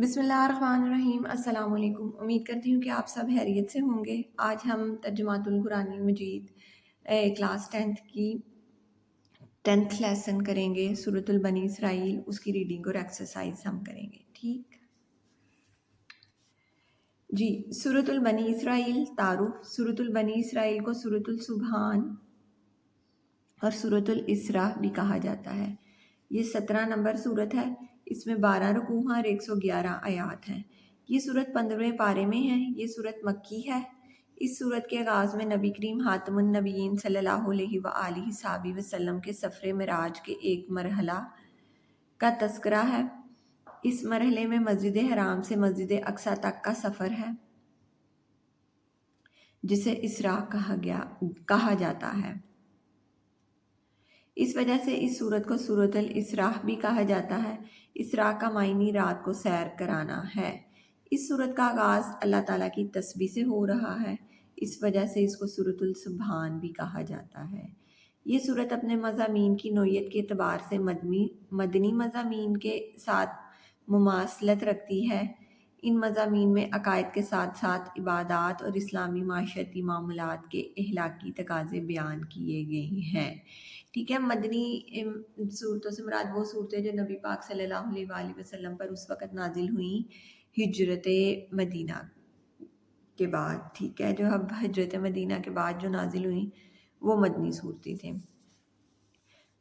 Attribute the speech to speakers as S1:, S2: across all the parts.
S1: بسم اللہ الرحمن الرحیم۔ السلام علیکم۔ امید کرتی ہوں کہ آپ سب خیریت سے ہوں گے۔ آج ہم ترجمات القرآن المجید کلاس 10th کی 10th لیسن کریں گے، سورۃ البنی اسرائیل، اس کی ریڈنگ اور ایکسرسائز ہم کریں گے، ٹھیک جی۔ سورۃ البنی اسرائیل تعارف۔ سورۃ البنی اسرائیل کو سورۃ السبحان اور سورۃ الاسراء بھی کہا جاتا ہے۔ یہ 17 نمبر سورت ہے، اس میں 12 رکوع اور 111 آیات ہیں۔ یہ سورت 15ویں پارے میں ہے۔ یہ سورت مکی ہے۔ اس سورت کے آغاز میں نبی کریم خاتم النبیین صلی اللہ علیہ وآلہ وسلم کے سفر معراج کے ایک مرحلہ کا تذکرہ ہے۔ اس مرحلے میں مسجد حرام سے مسجد اقصی تک کا سفر ہے، جسے اسراء کہا جاتا ہے۔ اس وجہ سے اس سورت کو سورۃ الاسراء بھی کہا جاتا ہے۔ اسراء کا معنی رات کو سیر کرانا ہے۔ اس سورت کا آغاز اللہ تعالیٰ کی تسبیح سے ہو رہا ہے، اس وجہ سے اس کو سورۃ السبحان بھی کہا جاتا ہے۔ یہ سورت اپنے مضامین کی نوعیت کے اعتبار سے مدنی مضامین کے ساتھ مماثلت رکھتی ہے۔ ان مضامین میں عقائد کے ساتھ ساتھ عبادات اور اسلامی معاشرتی معاملات کے اخلاقی تقاضے بیان کیے گئے ہیں، ٹھیک ہے۔ مدنی صورتوں سے مراد وہ صورتیں جو نبی پاک صلی اللہ علیہ وآلہ وسلم پر اس وقت نازل ہوئیں ہجرت مدینہ کے بعد، ٹھیک ہے، جو اب ہجرت مدینہ کے بعد جو نازل ہوئیں وہ مدنی صورتیں تھیں۔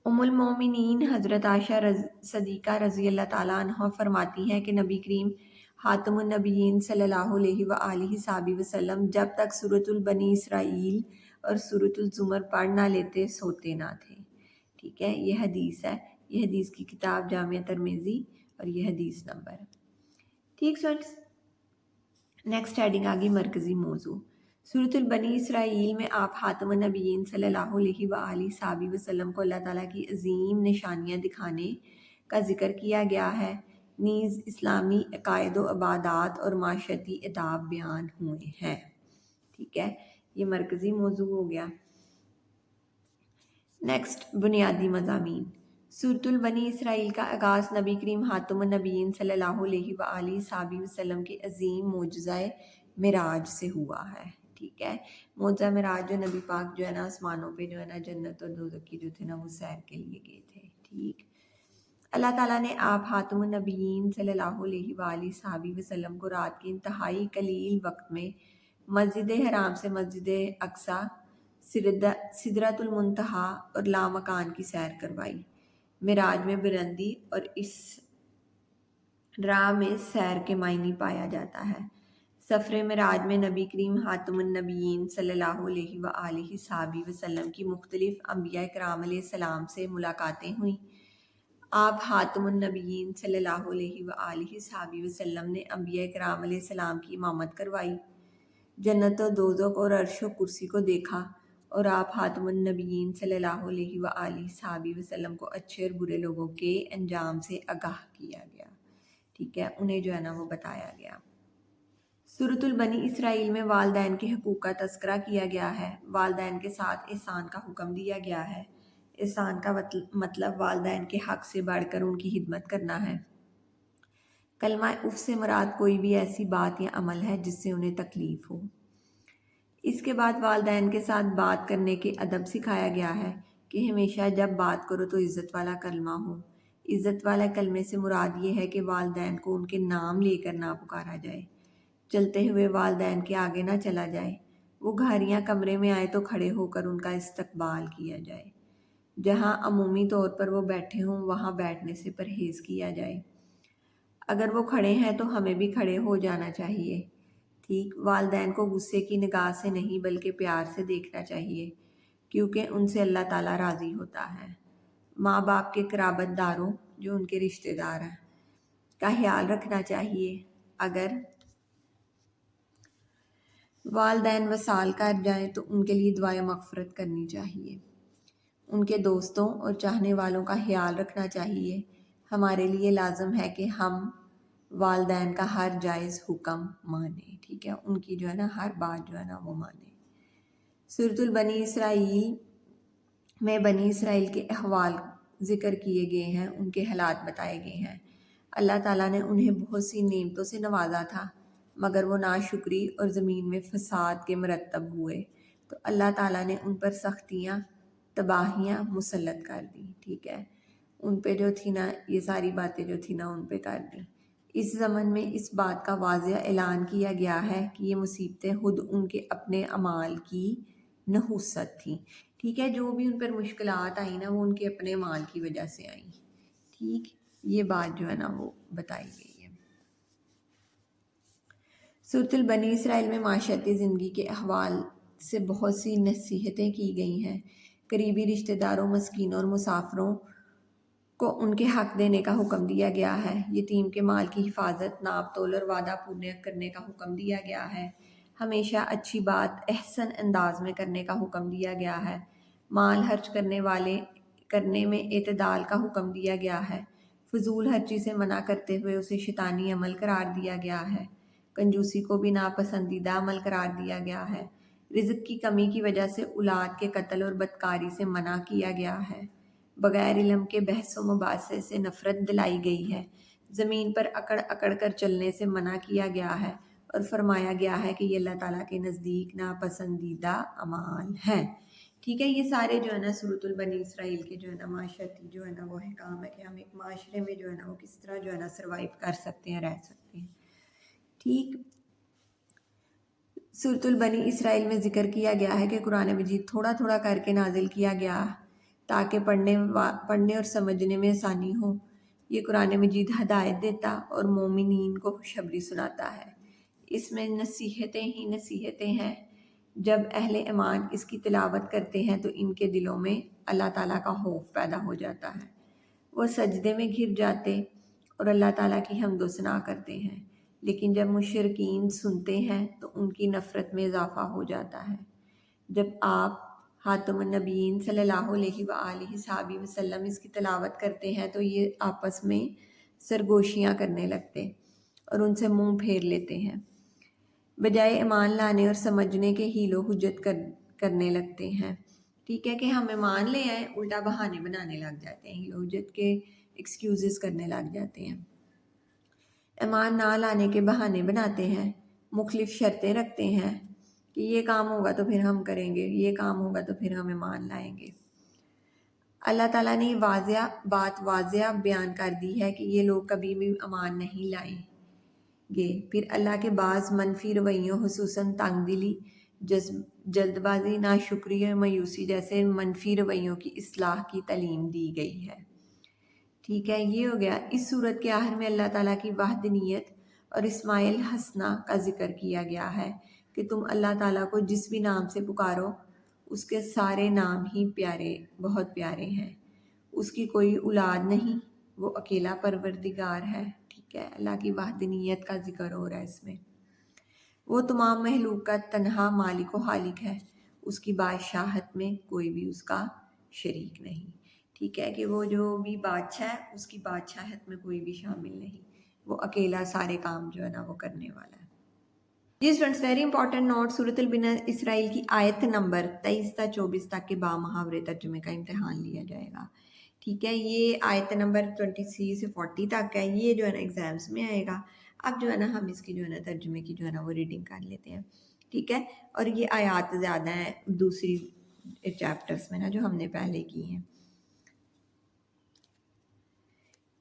S1: ام المومنین حضرت عائشہ صدیقہ رضی اللہ تعالیٰ عنہ فرماتی ہیں کہ نبی کریم خاتم النبیین صلی اللہ علیہ وآلہ وسلم جب تک سورۃ البنی اسرائیل اور سورۃ الزمر پڑھ نہ لیتے سوتے نہ تھے، ٹھیک ہے۔ یہ حدیث ہے، یہ حدیث کی کتاب جامعہ ترمذی اور یہ حدیث نمبر ہے، ٹھیک سٹوڈنٹس۔ نیکسٹ ہیڈنگ آگی مرکزی موضوع۔ سورۃ البنی اسرائیل میں آپ خاتم النبیین صلی اللہ علیہ وآلہ وسلم کو اللہ تعالیٰ کی عظیم نشانیاں دکھانے کا ذکر کیا گیا ہے، نیز اسلامی عقائد و عبادات اور معاشرتی آداب بیان ہوئے ہیں، ٹھیک ہے۔ یہ مرکزی موضوع ہو گیا۔ نیکسٹ بنیادی مضامین۔ سورۃ البنی اسرائیل کا آغاز نبی کریم خاتم النبیین صلی اللہ علیہ وآلہ وسلم کے عظیم معجزہ معراج سے ہوا ہے، ٹھیک ہے۔ معجزہ معراج جو نبی پاک جو ہے نا آسمانوں پہ جو ہے نا جنت اور دوزخ کی جو تھے نا وہ سیر کے لیے گئے تھے، ٹھیک۔ اللہ تعالیٰ نے آپ خاتم النبیین صلی اللہ علیہ وآلہ وسلم کو رات کے انتہائی قلیل وقت میں مسجد حرام سے مسجد اقصی، سدرۃ المنتہا اور لامکان کی سیر کروائی۔ معراج میں بلندی اور اس راہ میں سیر کے معنی پایا جاتا ہے۔ سفر معراج میں نبی کریم خاتم النبیین صلی اللہ علیہ وآلہ وسلم کی مختلف انبیاء کرام علیہ السلام سے ملاقاتیں ہوئیں۔ آپ خاتم النبیین صلی اللہ علیہ وآلہ وسلم نے انبیاء کرام علیہ السلام کی امامت کروائی، جنت و دوزخ اور عرش و کرسی کو دیکھا، اور آپ خاتم النبیین صلی اللہ علیہ وآلہ وسلم کو اچھے اور برے لوگوں کے انجام سے آگاہ کیا گیا، ٹھیک ہے، انہیں جو ہے نا وہ بتایا گیا۔ سورۃ البنی اسرائیل میں والدین کے حقوق کا تذکرہ کیا گیا ہے۔ والدین کے ساتھ احسان کا حکم دیا گیا ہے۔ احسان کا مطلب والدین کے حق سے بڑھ کر ان کی خدمت کرنا ہے۔ کلمہ اف سے مراد کوئی بھی ایسی بات یا عمل ہے جس سے انہیں تکلیف ہو۔ اس کے بعد والدین کے ساتھ بات کرنے کے ادب سکھایا گیا ہے کہ ہمیشہ جب بات کرو تو عزت والا کلمہ ہو۔ عزت والے کلمے سے مراد یہ ہے کہ والدین کو ان کے نام لے کر نہ پکارا جائے، چلتے ہوئے والدین کے آگے نہ چلا جائے، وہ گھر یا کمرے میں آئے تو کھڑے ہو کر ان کا استقبال کیا جائے، جہاں عمومی طور پر وہ بیٹھے ہوں وہاں بیٹھنے سے پرہیز کیا جائے، اگر وہ کھڑے ہیں تو ہمیں بھی کھڑے ہو جانا چاہیے، ٹھیک۔ والدین کو غصے کی نگاہ سے نہیں بلکہ پیار سے دیکھنا چاہیے، کیونکہ ان سے اللہ تعالیٰ راضی ہوتا ہے۔ ماں باپ کے قرابت داروں جو ان کے رشتہ دار ہیں کا خیال رکھنا چاہیے۔ اگر والدین وصال کر جائیں تو ان کے لیے دعائے مغفرت کرنی چاہیے۔ ان کے دوستوں اور چاہنے والوں کا خیال رکھنا چاہیے۔ ہمارے لیے لازم ہے کہ ہم والدین کا ہر جائز حکم مانیں، ٹھیک ہے، ان کی جو ہے نا ہر بات جو ہے نا وہ مانیں۔ سورۃ البنی اسرائیل میں بنی اسرائیل کے احوال ذکر کیے گئے ہیں، ان کے حالات بتائے گئے ہیں۔ اللہ تعالیٰ نے انہیں بہت سی نعمتوں سے نوازا تھا، مگر وہ ناشکری اور زمین میں فساد کے مرتب ہوئے تو اللہ تعالیٰ نے ان پر سختیاں، تباہیاں مسلط کر دیں. ٹھیک ہے، ان پہ جو تھی نا یہ ساری باتیں جو تھی نا ان پہ کر دیں. اس زمن میں اس بات کا واضح اعلان کیا گیا ہے کہ یہ مصیبتیں خود ان کے اپنے اعمال کی نحوست تھیں. ٹھیک ہے، جو بھی ان پر مشکلات آئیں نا وہ ان کے اپنے اعمال کی وجہ سے آئیں. ٹھیک، یہ بات جو ہے نا وہ بتائی گئی ہے. سورۃ البنی اسرائیل میں معاشرتی زندگی کے احوال سے بہت سی نصیحتیں کی گئی ہیں. قریبی رشتہ داروں، مسکینوں اور مسافروں کو ان کے حق دینے کا حکم دیا گیا ہے. یتیم کے مال کی حفاظت، ناپ تول اور وعدہ پورے کرنے کا حکم دیا گیا ہے. ہمیشہ اچھی بات احسن انداز میں کرنے کا حکم دیا گیا ہے. مال خرچ کرنے میں اعتدال کا حکم دیا گیا ہے. فضول خرچی سے منع کرتے ہوئے اسے شیطانی عمل قرار دیا گیا ہے. کنجوسی کو بھی ناپسندیدہ عمل قرار دیا گیا ہے. رزق کی کمی کی وجہ سے اولاد کے قتل اور بدکاری سے منع کیا گیا ہے. بغیر علم کے بحث و مباحثے سے نفرت دلائی گئی ہے. زمین پر اکڑ اکڑ کر چلنے سے منع کیا گیا ہے اور فرمایا گیا ہے کہ یہ اللہ تعالیٰ کے نزدیک ناپسندیدہ اعمال ہیں. ٹھیک ہے، یہ سارے جو ہے نا سورۃ البنی اسرائیل کے جو ہے نا معاشرتی جو ہے نا وہ احکام ہے کہ ہم ایک معاشرے میں جو ہے نا وہ کس طرح جو ہے نا سروائیو کر سکتے ہیں، رہ سکتے ہیں. ٹھیک، سورۃ البنی اسرائیل میں ذکر کیا گیا ہے کہ قرآن مجید تھوڑا تھوڑا کر کے نازل کیا گیا تاکہ پڑھنے اور سمجھنے میں آسانی ہو. یہ قرآن مجید ہدایت دیتا اور مومنین کو خوشخبری سناتا ہے. اس میں نصیحتیں ہی نصیحتیں ہیں. جب اہل ایمان اس کی تلاوت کرتے ہیں تو ان کے دلوں میں اللہ تعالیٰ کا خوف پیدا ہو جاتا ہے. وہ سجدے میں گر جاتے اور اللہ تعالیٰ کی حمد و ثنا کرتے ہیں. لیکن جب مشرکین سنتے ہیں تو ان کی نفرت میں اضافہ ہو جاتا ہے. جب آپ خاتم النبیین صلی اللہ علیہ وآلہ وسلم اس کی تلاوت کرتے ہیں تو یہ آپس میں سرگوشیاں کرنے لگتے اور ان سے منہ پھیر لیتے ہیں. بجائے ایمان لانے اور سمجھنے کے حیل و حجت کرنے لگتے ہیں. ٹھیک ہے، کہ ہم ایمان لے آئیں، الٹا بہانے بنانے لگ جاتے ہیں، حیل و حجت کے ایکسکیوزز کرنے لگ جاتے ہیں. ایمان نہ لانے کے بہانے بناتے ہیں، مختلف شرطیں رکھتے ہیں کہ یہ کام ہوگا تو پھر ہم کریں گے، یہ کام ہوگا تو پھر ہم ایمان لائیں گے. اللہ تعالیٰ نے واضح بیان کر دی ہے کہ یہ لوگ کبھی بھی ایمان نہیں لائیں گے. پھر اللہ کے بعض منفی رویوں، خصوصاً تنگ دلی، جلد بازی، ناشکری اور مایوسی جیسے منفی رویوں کی اصلاح کی تعلیم دی گئی ہے. ٹھیک ہے، یہ ہو گیا. اس صورت کے آخر میں اللہ تعالیٰ کی وحدانیت اور اسماء الحسنہ کا ذکر کیا گیا ہے کہ تم اللہ تعالیٰ کو جس بھی نام سے پکارو اس کے سارے نام ہی پیارے، بہت پیارے ہیں. اس کی کوئی اولاد نہیں، وہ اکیلا پروردگار ہے. ٹھیک ہے، اللہ کی وحدانیت کا ذکر ہو رہا ہے اس میں. وہ تمام مخلوق کا تنہا مالک و خالق ہے، اس کی بادشاہت میں کوئی بھی اس کا شریک نہیں. ٹھیک ہے، کہ وہ جو بھی بادشاہ ہے اس کی بادشاہت میں کوئی بھی شامل نہیں، وہ اکیلا سارے کام جو ہے نا وہ کرنے والا ہے. جی اسٹوڈنٹس، ویری امپورٹنٹ نوٹ، سورۃ البنی اسرائیل کی آیت نمبر 23 تا 24 تک کے بامحاورے ترجمے کا امتحان لیا جائے گا. ٹھیک ہے، یہ آیت نمبر 23 سے 40 تک ہے، یہ جو ہے نا ایگزامس میں آئے گا. اب جو ہے نا ہم اس کی جو ہے نا ترجمے کی جو ہے نا وہ ریڈنگ کر لیتے ہیں. ٹھیک ہے، اور یہ آیات زیادہ ہیں دوسری چیپٹرز میں نا جو ہم نے پہلے کی ہیں.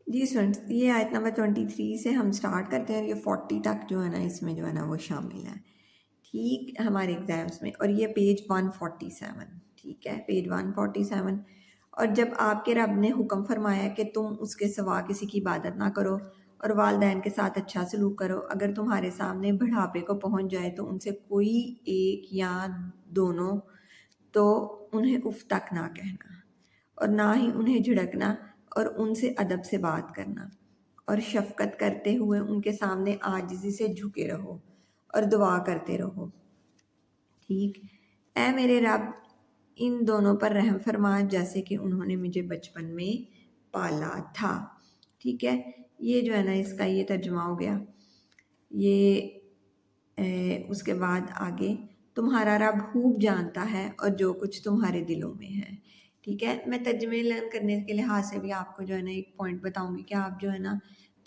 S1: جی اسٹوڈنٹس، یہ آیت نمبر 23 سے ہم سٹارٹ کرتے ہیں، یہ 40 تک جو ہے نا اس میں جو ہے نا وہ شامل ہے. ٹھیک، ہمارے ایگزامس میں. اور یہ پیج 147. ٹھیک ہے، پیج 147. اور جب آپ کے رب نے حکم فرمایا کہ تم اس کے سوا کسی کی عبادت نہ کرو اور والدین کے ساتھ اچھا سلوک کرو، اگر تمہارے سامنے بڑھاپے کو پہنچ جائے تو ان سے کوئی ایک یا دونوں، تو انہیں اف تک نہ کہنا اور نہ ہی انہیں جھڑکنا، اور ان سے ادب سے بات کرنا، اور شفقت کرتے ہوئے ان کے سامنے عاجزی سے جھکے رہو اور دعا کرتے رہو. ٹھیک، اے میرے رب ان دونوں پر رحم فرما جیسے کہ انہوں نے مجھے بچپن میں پالا تھا. ٹھیک ہے، یہ جو ہے نا اس کا یہ ترجمہ ہو گیا. یہ اس کے بعد آگے، تمہارا رب خوب جانتا ہے اور جو کچھ تمہارے دلوں میں ہے. ٹھیک ہے، میں ترجمے لرن کرنے کے لحاظ سے بھی آپ کو جو ہے نا ایک پوائنٹ بتاؤں گی کہ آپ جو ہے نا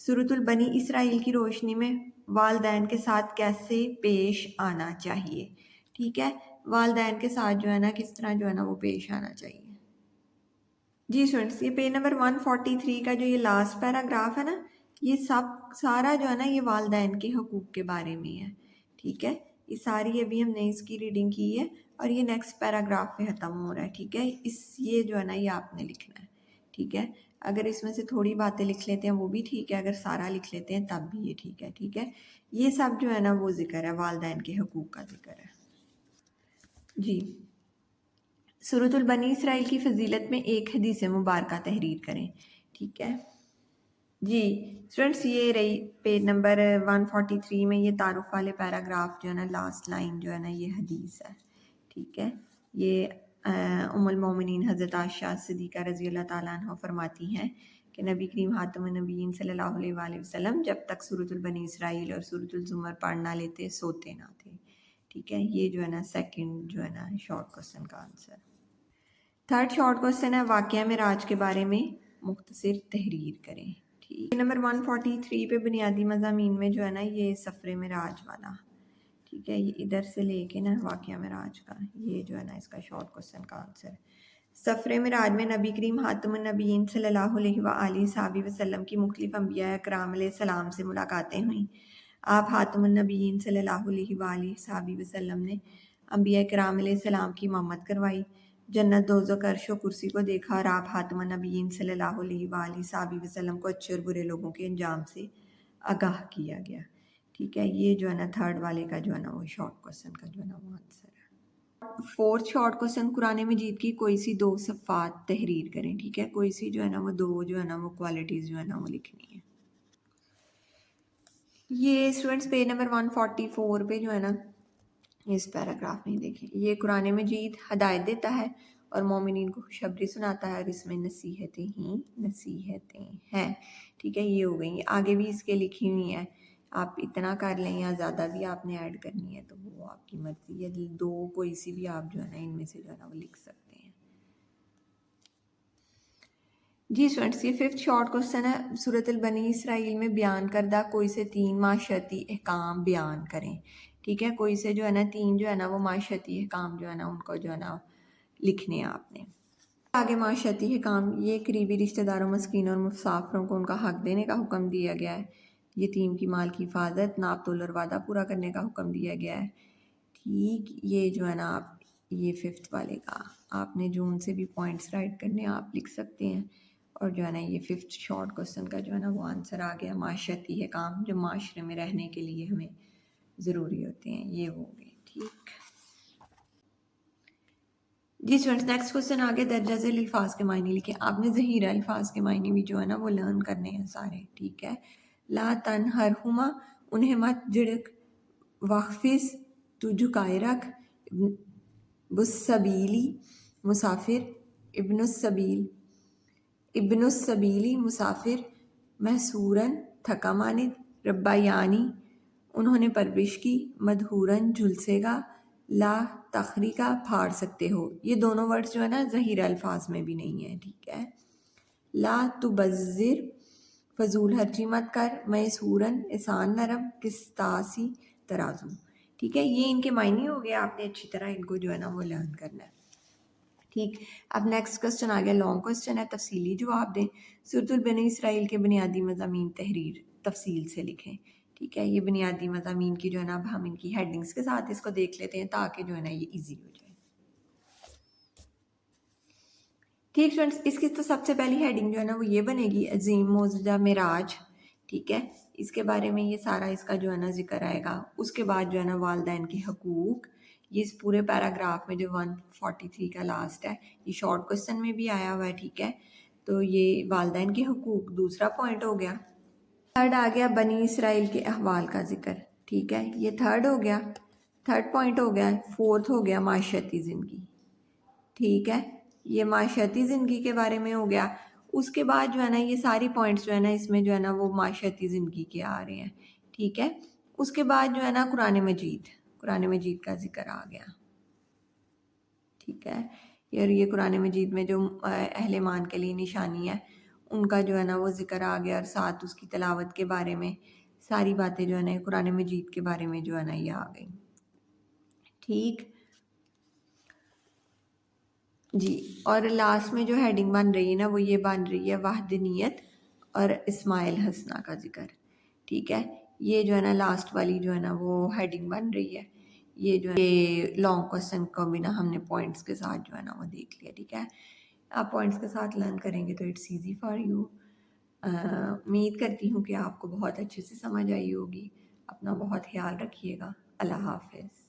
S1: سورۃ البنی اسرائیل کی روشنی میں والدین کے ساتھ کیسے پیش آنا چاہیے. ٹھیک ہے، والدین کے ساتھ جو ہے نا کس طرح جو ہے نا وہ پیش آنا چاہیے. جی اسٹوڈنٹس، یہ پیج نمبر 143 کا جو یہ لاسٹ پیراگراف ہے نا، یہ سارا جو ہے نا یہ والدین کے حقوق کے بارے میں ہے. ٹھیک ہے، یہ ساری ابھی ہم نے اس کی ریڈنگ کی ہے اور یہ نیکسٹ پیراگراف پہ ختم ہو رہا ہے. ٹھیک ہے، یہ جو ہے نا یہ آپ نے لکھنا ہے. ٹھیک ہے، اگر اس میں سے تھوڑی باتیں لکھ لیتے ہیں وہ بھی ٹھیک ہے، اگر سارا لکھ لیتے ہیں تب بھی یہ ٹھیک ہے. ٹھیک ہے، یہ سب جو ہے نا وہ ذکر ہے، والدین کے حقوق کا ذکر ہے. جی، سورۃ البنی اسرائیل کی فضیلت میں ایک حدیث مبارکہ تحریر کریں. ٹھیک ہے جی اسٹوڈنٹس، یہ رہی پیج نمبر 143 میں یہ تعارف والے پیراگراف جو ہے نا لاسٹ لائن جو ہے نا یہ حدیث ہے. ٹھیک ہے، یہ ام المومنین حضرت عائشہ صدیقہ رضی اللہ تعالیٰ عنہ فرماتی ہیں کہ نبی کریم خاتم النبیین صلی اللہ علیہ وآلہ وسلم جب تک سورۃ البنی اسرائیل اور سورۃ الزمر پڑھ نہ لیتے سوتے نہ تھے. ٹھیک ہے، یہ جو ہے نا سیکنڈ جو ہے نا شارٹ کوسچن کا آنسر. تھرڈ شارٹ کوسچن ہے واقعہ معراج کے بارے میں مختصر تحریر کریں. ٹھیک، نمبر 143 پہ بنیادی مضامین میں جو ہے نا یہ سفر معراج والا. ٹھیک ہے، یہ ادھر سے لے کے نا واقعہ معراج کا یہ جو ہے نا اس کا شارٹ کوسچن کا آنسر. سفر معراج میں نبی کریم خاتم النبیین صلی اللہ علیہ وآلہ وسلم کی مختلف انبیاء کرام علیہ السلام سے ملاقاتیں ہوئیں. آپ خاتم النبیین صلی اللہ علیہ وآلہ وسلم نے انبیاء کرام علیہ السلام کی امامت کروائی. جنت، دوزخ، عرش و کرسی کو دیکھا اور آپ خاتم النبیین صلی اللہ علیہ وآلہ وسلم کو اچھے اور برے لوگوں کے انجام سے آگاہ کیا گیا. ٹھیک ہے، یہ جو ہے نا تھرڈ والے کا جو ہے نا وہ شارٹ کوسچن کا جو ہے نا وہ آنسر ہے. فورتھ شارٹ کوسچن، قرآن مجید کی کوئی سی دو صفات تحریر کریں. ٹھیک ہے، کوئی سی جو ہے نا وہ دو جو ہے نا وہ کوالٹیز جو ہے نا وہ لکھنی ہے. یہ اسٹوڈنٹس پیج نمبر 144 پہ جو ہے نا اس پیراگراف میں دیکھیں، یہ قرآن مجید ہدایت دیتا ہے اور مومنین کو خوشخبری سناتا ہے اور اس میں نصیحتیں ہیں. ٹھیک ہے، یہ ہو گئی. آگے بھی اس کے لکھی ہوئی ہیں، آپ اتنا کر لیں یا زیادہ بھی آپ نے ایڈ کرنی ہے تو وہ آپ کی مرضی ہے. دو کوئی سی بھی آپ جو ہے نا ان میں سے جو ہے نا وہ لکھ سکتے ہیں. جی اسٹوڈنٹس، یہ ففتھ شارٹ کوسچن ہے سورۃ البنی اسرائیل میں بیان کردہ کوئی سے 3 معاشرتی احکام بیان کریں. ٹھیک ہے، کوئی سے جو ہے نا 3 جو ہے نا وہ معاشرتی احکام جو ہے نا ان کو جو ہے نا لکھنے ہیں آپ نے. آگے معاشرتی احکام، یہ قریبی رشتہ داروں، مسکینوں اور مسافروں کو ان کا حق دینے کا حکم دیا گیا ہے. یتیم کی مال کی حفاظت، ناپ تول اور وعدہ پورا کرنے کا حکم دیا گیا ہے. ٹھیک، یہ جو ہے نا آپ یہ ففتھ والے کا آپ نے جو ان سے بھی پوائنٹس رائٹ کرنے آپ لکھ سکتے ہیں. اور جو ہے نا یہ ففتھ شارٹ کوسچن کا جو ہے نا وہ آنسر آ گیا. معاشرتی احکام جو معاشرے میں رہنے کے لیے ہمیں ضروری ہوتے ہیں، یہ ہو گئے. ٹھیک جی اسٹوڈنٹس، نیکسٹ کوسچن آگے درجہ ذیل الفاظ کے معنی لکھیں. آپ نے ظہیرہ الفاظ کے معنی بھی جو ہے نا وہ لرن کرنے ہیں سارے. ٹھیک ہے، لا تنہرہما، انہیں مت جھڑک، واخفض، تو جھکائے رکھ، بالسبیلی، مسافر، ابن السبیلی، مسافر، محصوراً، تھکا مانند، ربیانی، انہوں نے پرورش کی، مدحوراً، جھلسے گا، لا تخریقہ، پھاڑ سکتے ہو. یہ دونوں ورڈز جو ہے نا ظہیرہ الفاظ میں بھی نہیں ہیں. ٹھیک ہے، لا تبذر، فضول خرچی مت کر، میسوراً، احسان نرم، قسطاسی، ترازو. ٹھیک ہے، یہ ان کے معنی ہو گئے. آپ نے اچھی طرح ان کو جو ہے نا وہ لرن کرنا ہے. ٹھیک، اب نیکسٹ کوسچن آ گیا، لانگ کوسچن ہے، تفصیلی جواب دیں. سورۃ البنی اسرائیل کے بنیادی مضامین تحریر تفصیل سے لکھیں. ٹھیک ہے، یہ بنیادی مضامین کی جو ہے نا اب ہم ان کی ہیڈنگس کے ساتھ اس کو دیکھ لیتے ہیں تاکہ جو ہے نا یہ ایزی ہو جائے. ٹھیک اسٹوڈنٹس، اس کی تو سب سے پہلی ہیڈنگ جو ہے نا وہ یہ بنے گی، عظیم معجزہ معراج. ٹھیک ہے، اس کے بارے میں یہ سارا اس کا جو ہے نا ذکر آئے گا. اس کے بعد جو ہے نا والدین کے حقوق، یہ اس پورے پیراگراف میں جو 143 کا لاسٹ ہے یہ شارٹ کوسچن میں بھی آیا ہوا ہے. ٹھیک ہے، تو یہ والدین کے حقوق دوسرا پوائنٹ ہو گیا. تھرڈ آ گیا بنی اسرائیل کے احوال کا ذکر. ٹھیک ہے، یہ تھرڈ ہو گیا، تھرڈ پوائنٹ ہو گیا. فورتھ ہو گیا معاشرتی زندگی. ٹھیک ہے، یہ معاشرتی زندگی کے بارے میں ہو گیا. اس کے بعد جو ہے نا یہ ساری پوائنٹس جو ہے نا اس میں جو ہے نا وہ معاشرتی زندگی کے آ رہے ہیں. ٹھیک ہے، اس کے بعد جو ہے نا قرآن مجید کا ذکر آ گیا. ٹھیک ہے، اور یہ قرآن مجید میں جو اہل ایمان کے لیے نشانی ہے ان کا جو ہے نا وہ ذکر آ گیا، اور ساتھ اس کی تلاوت کے بارے میں ساری باتیں جو ہے نا قرآن مجید کے بارے میں جو ہے نا یہ آ گئی. ٹھیک جی. اور لاسٹ میں جو ہیڈنگ بن رہی ہے نا وہ یہ بن رہی ہے وحدانیت اور اسماعیل حسنہ کا ذکر. ٹھیک ہے، یہ جو ہے نا لاسٹ والی جو ہے نا وہ ہیڈنگ بن رہی ہے. یہ جو ہے لانگ کوسچن کو بھی نا ہم نے پوائنٹس کے ساتھ جو ہے نا وہ دیکھ لیا. ٹھیک ہے، آپ پوائنٹس کے ساتھ لرن کریں گے تو اٹس ایزی فار یو. امید کرتی ہوں کہ آپ کو بہت اچھے سے سمجھ آئی ہوگی. اپنا بہت خیال رکھیے گا. اللہ حافظ.